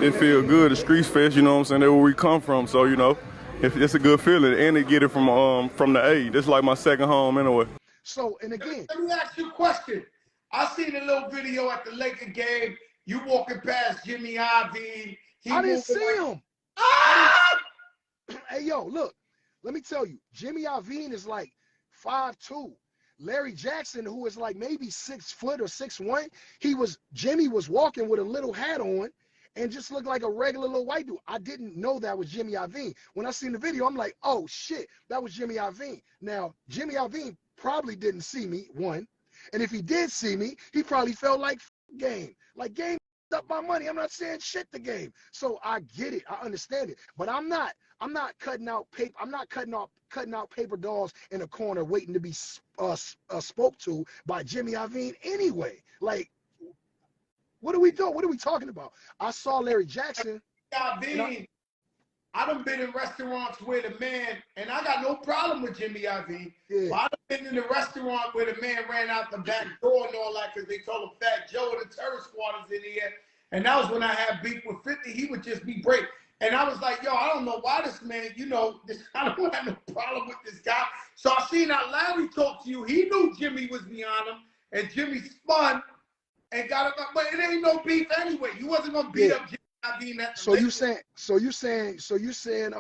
it feel good. The streets fest, you know what I'm saying? That's where we come from. So, you know, it's a good feeling. And they get it from the A. This is like my second home anyway. So, and again, let me ask you a question. I seen a little video at the Laker game. You walking past Jimmy Iovine. I didn't see him. Ah! Hey, yo, look, let me tell you, Jimmy Iovine is like 5'2". Larry Jackson, who is like maybe 6 foot or 6'1", Jimmy was walking with a little hat on and just looked like a regular little white dude. I didn't know that was Jimmy Iovine. When I seen the video, I'm like, oh shit, that was Jimmy Iovine. Now, Jimmy Iovine probably didn't see me, one. And if he did see me, he probably felt like Game. Like Game up my money. I'm not saying shit to Game. So I get it. I understand it. But I'm not cutting out paper. I'm not cutting out paper dolls in a corner waiting to be spoke to by Jimmy Iovine anyway. Like, what are we doing? What are we talking about? I saw Larry Jackson. Iovine, I done been in restaurants where the man, and I got no problem with Jimmy Iovine, Yeah. but I done been in the restaurant where the man ran out the back door and all that because they told him Fat Joe and the terror squad is in here. And that was when I had beef with 50. He would just be break. And I was like, yo, I don't know why this man, you know, I don't have no problem with this guy. So I seen how Larry talked to you. He knew Jimmy was beyond him, and Jimmy spun and got it up. But it ain't no beef anyway. You wasn't gonna beat up Jimmy Iovine at the So you saying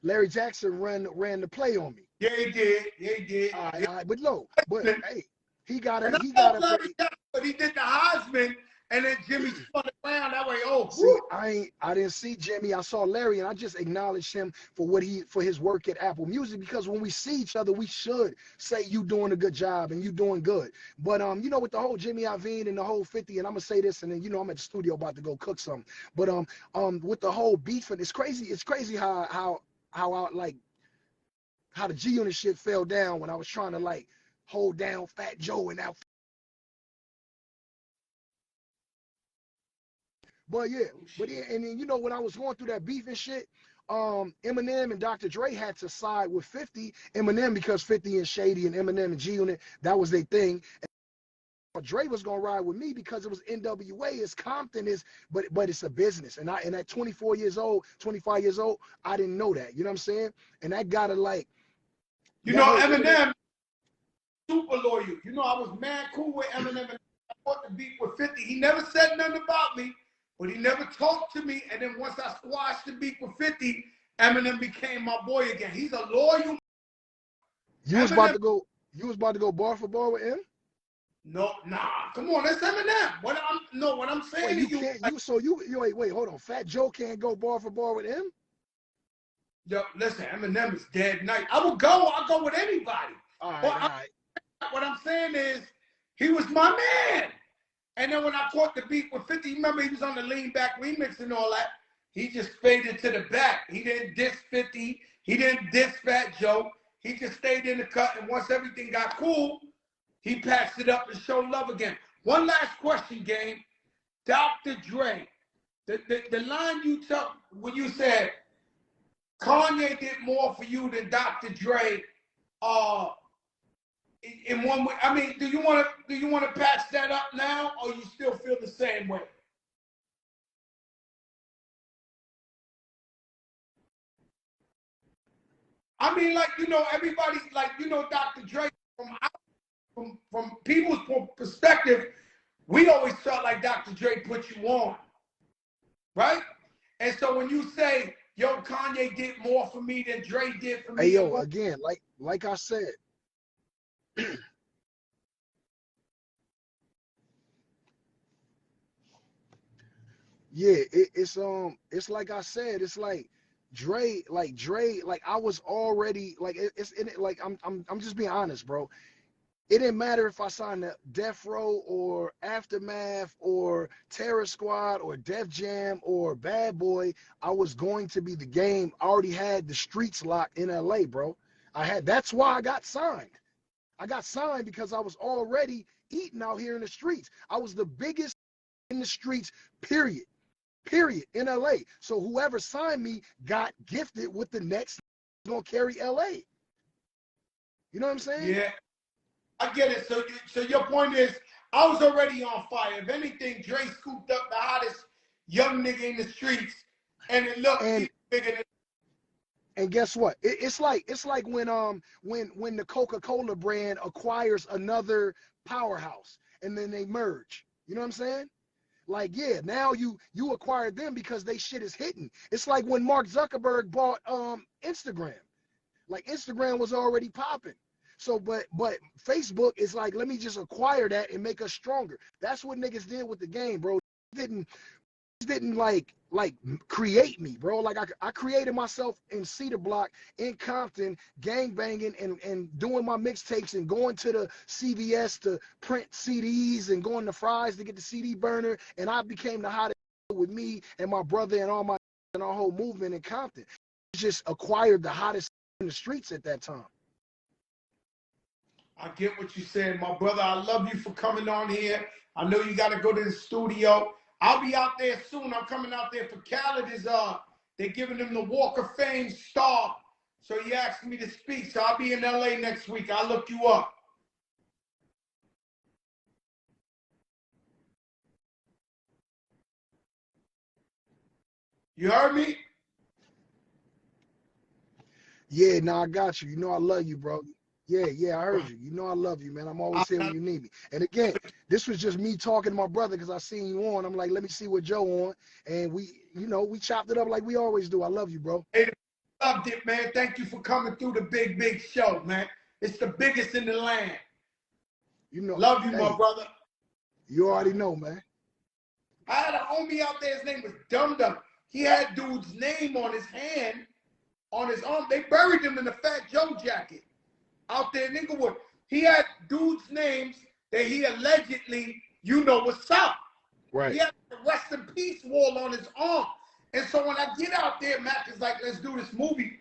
Larry Jackson ran the play on me. Yeah, he did. Yeah, he did. All right. But no, but hey, he got it. But he did the Heisman, and then Jimmy spun it around that way. Oh, see, I didn't see Jimmy. I saw Larry, and I just acknowledged him for his work at Apple Music, because when we see each other, we should say you doing a good job and you doing good. But you know, with the whole Jimmy Iovine and the whole 50, and I'm gonna say this, and then you know I'm at the studio about to go cook something. But with the whole beef, and it's crazy how the G Unit shit fell down when I was trying to like hold down Fat Joe and now. But yeah, and then you know when I was going through that beef and shit, Eminem and Dr. Dre had to side with 50. Eminem because 50 and Shady and Eminem and G Unit, that was their thing. And Dre was gonna ride with me because it was NWA, it's Compton, but it's a business. And at 24 years old, 25 years old, I didn't know that. You know what I'm saying? And that gotta like, you know, Eminem super loyal. You know, I was mad cool with Eminem, and I fought the beef with 50. He never said nothing about me. But he never talked to me, and then once I squashed the beef with 50, Eminem became my boy again. He's a loyal. You was about to go bar for bar with him? No, nah, come on, that's Eminem. What I'm saying wait, to you. Wait, hold on. Fat Joe can't go bar for bar with him? Yo, listen, Eminem is dead night. I'll go with anybody. All right. What I'm saying is, he was my man. And then when I caught the beat with 50, remember he was on the lean back remix and all that. He just faded to the back. He didn't diss 50. He didn't diss Fat Joe. He just stayed in the cut. And once everything got cool, he patched it up and showed love again. One last question, Game. Dr. Dre, the line you took when you said Kanye did more for you than Dr. Dre, in one way, I mean, do you want to patch that up now, or you still feel the same way? I mean, like, you know, everybody, like, you know, Dr. Dre, from people's perspective, we always felt like Dr. Dre put you on, right? And so when you say, yo, Kanye did more for me than Dre did for me. Hey, yo, again, like I said, yeah, it's like I said, it's like Dre, like I was already like it's in it. Like I'm just being honest, bro. It didn't matter if I signed the Death Row or Aftermath or Terror Squad or Def Jam or Bad Boy. I was going to be the Game. I already had the streets locked in LA, bro. That's why I got signed. I got signed because I was already eating out here in the streets. I was the biggest in the streets, period, in LA. So whoever signed me got gifted with the next gonna carry LA. You know what I'm saying? Yeah, I get it. So your point is, I was already on fire. If anything, Dre scooped up the hottest young nigga in the streets, and it looks bigger than. And guess what? It's like when the Coca-Cola brand acquires another powerhouse and then they merge. You know what I'm saying? Like, yeah, now you acquired them because they shit is hitting. It's like when Mark Zuckerberg bought Instagram. Like, Instagram was already popping. So, but Facebook is like, let me just acquire that and make us stronger. That's what niggas did with the game, bro. Didn't like create me, bro. Like, I created myself in Cedar Block, in Compton, gang banging and doing my mixtapes and going to the CVS to print CDs and going to Fry's to get the CD burner. And I became the hottest with me and my brother and all my and our whole movement in Compton. Just acquired the hottest in the streets at that time. I get what you're saying, my brother. I love you for coming on here. I know you got to go to the studio. I'll be out there soon. I'm coming out there for Khaled. They're giving him the Walk of Fame star. So he asked me to speak. So I'll be in LA next week. I'll look you up. You heard me? Yeah, no, I got you. You know I love you, bro. Yeah, I heard you. You know I love you, man. I'm always here when you need me. And again, this was just me talking to my brother because I seen you on. I'm like, let me see what Joe on. And we chopped it up like we always do. I love you, bro. Hey, loved it, man. Thank you for coming through the big show, man. It's the biggest in the land. You know, love you, my brother. You already know, man. I had a homie out there. His name was Dum Dum. He had dude's name on his hand, on his arm. They buried him in the Fat Joe jacket out there in Inglewood. He had dudes' names that he allegedly, what's up. Right. He had the rest in peace wall on his arm. And so when I get out there, Mac is like, let's do this movie.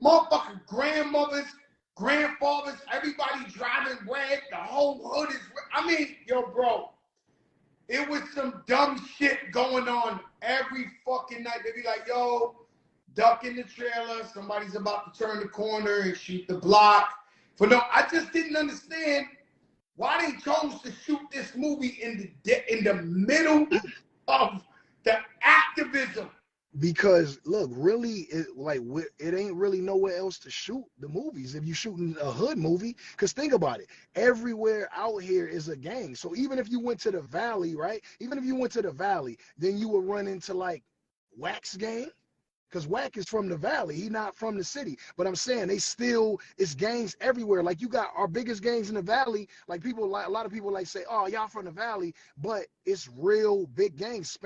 Motherfucking grandmothers, grandfathers, everybody driving red. The whole hood is, yo, bro. It was some dumb shit going on every fucking night. They be like, yo, duck in the trailer. Somebody's about to turn the corner and shoot the block. I just didn't understand why they chose to shoot this movie in the middle of the activism. Because look, really, it ain't really nowhere else to shoot the movies if you're shooting a hood movie. Because think about it, everywhere out here is a gang. So even if you went to the valley, right? Even if you went to the valley, then you would run into like Wax gang. Because Wack is from the valley. He not from the city. But I'm saying it's gangs everywhere. Like, you got our biggest gangs in the valley. Like, a lot of people say, oh, y'all from the valley. But it's real big gangs.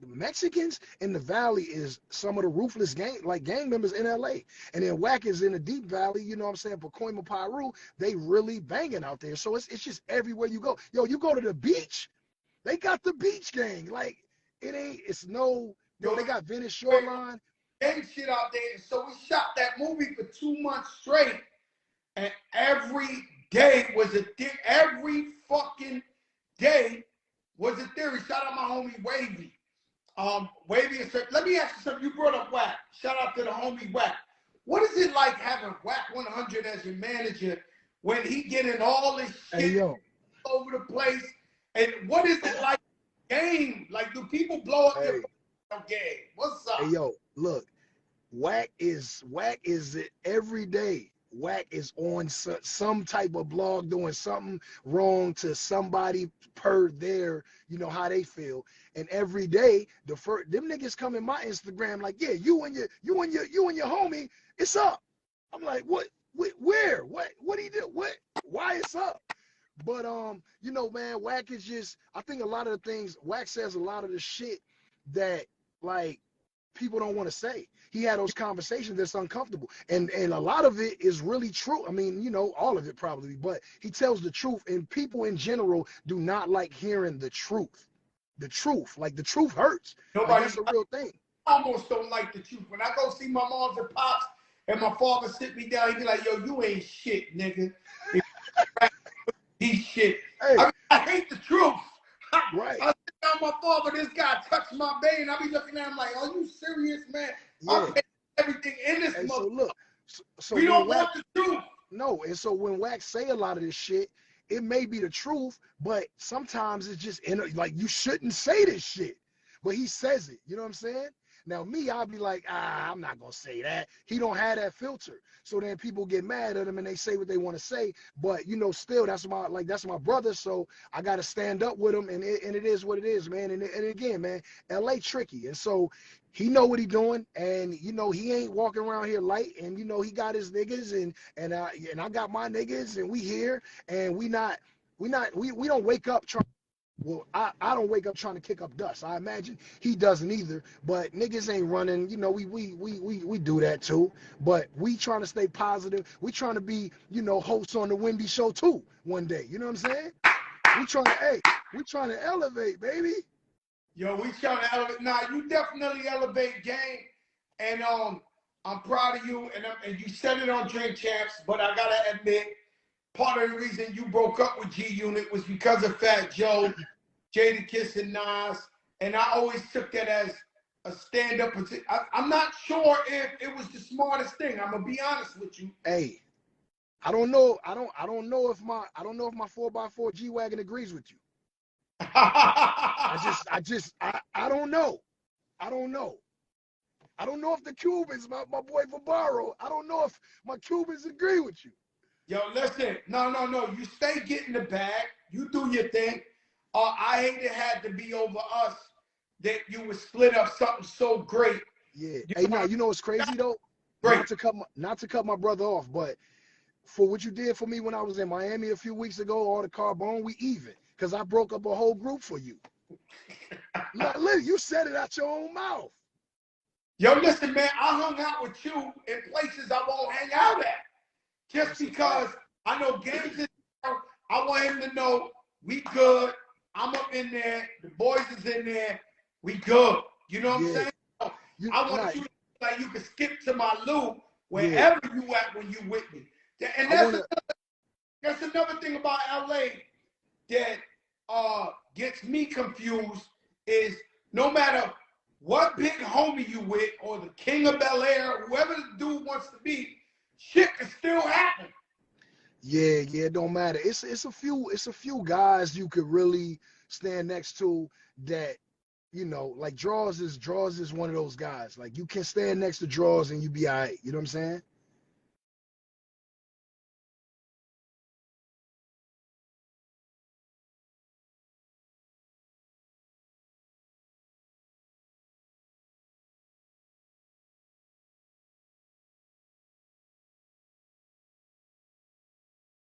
Mexicans in the valley is some of the ruthless gang members in LA. And then Wack is in the deep valley, you know what I'm saying? Pacoima, Piru, they really banging out there. So it's just everywhere you go. Yo, you go to the beach, they got the beach gang. Like, they got Venice Shoreline. Gang shit out there. And so we shot that movie for 2 months straight. And every day was every fucking day was a theory. Shout out my homie Wavy. Wavy and let me ask you something. You brought up Wack. Shout out to the homie Wack. What is it like having Wack 100 as your manager when he getting all this shit over the place? And what is it like game? Like, do people blow up your game? What's up? Hey, yo, look, Wack is it every day. Wack is on some type of blog doing something wrong to somebody per their, how they feel. And every day, them niggas come in my Instagram like, yeah, you and your homie, it's up. I'm like, what? Where? What do you do? What? Why it's up? But man, Wack is just. I think a lot of the things Wack says, a lot of the shit that like people don't want to say. He had those conversations that's uncomfortable, and a lot of it is really true. I mean, all of it probably, but he tells the truth, and people in general do not like hearing the truth. The truth hurts. That's a real thing. I almost don't like the truth. When I go see my moms and pops, and my father sit me down, he be like, "Yo, you ain't shit, nigga. He's shit." Hey. I hate the truth. Right. I sit down with my father, this guy touched my vein. I be looking at him like, "Are you serious, man?" Yeah. I pay everything in this So look, so we don't want the truth. No, and so when Wax say a lot of this shit, it may be the truth, but sometimes it's just like you shouldn't say this shit. but he says it. You know what I'm saying? Now me, I'll be like, I'm not gonna say that. He don't have that filter. So then people get mad at him and they say what they want to say. But you know, still that's my brother. So I gotta stand up with him, and it is what it is, man. And again, man, LA tricky. And so he know what he doing, and you know, he ain't walking around here light, and you know, he got his niggas, and I got my niggas, and we here, and we don't wake up trying. Well, I don't wake up trying to kick up dust. I imagine he doesn't either. But niggas ain't running. You know, we do that too. But we trying to stay positive. We trying to be, you know, hosts on the Wendy Show too one day. You know what I'm saying? We trying to elevate, baby. Yo, we trying to elevate. Nah, you definitely elevate game, and I'm proud of you. And you said it on Drink Champs, but I gotta admit, part of the reason you broke up with G Unit was because of Fat Joe, Jadakiss, and Nas, and I always took that as a stand-up. I'm not sure if it was the smartest thing. I'm gonna be honest with you. Hey, I don't know if my 4x4 G-Wagon agrees with you. I don't know. I don't know. I don't know if the Cubans, my boy Vabaro, I don't know if my Cubans agree with you. Yo, listen, no. You stay getting the bag. You do your thing. I hate it had to be over us that you would split up something so great. Yeah. Hey, now you know what's crazy though? Great. Not to cut my brother off, but for what you did for me when I was in Miami a few weeks ago, all the Carbone, we even. Because I broke up a whole group for you. Look, you said it out your own mouth. Yo, listen, man, I hung out with you in places I won't hang out at. Just because I know games is down, I want him to know we good. I'm up in there. The boys is in there. We good. You know what I'm saying? So I want you to feel like you can skip to my loo wherever you at when you with me. And that's another thing about LA that gets me confused is no matter what big homie you with or the king of Bel Air, whoever the dude wants to be, shit can still happen. Yeah, it don't matter. It's a few guys you could really stand next to that, you know, like Draws is one of those guys. Like you can stand next to Draws and you be all right. You know what I'm saying?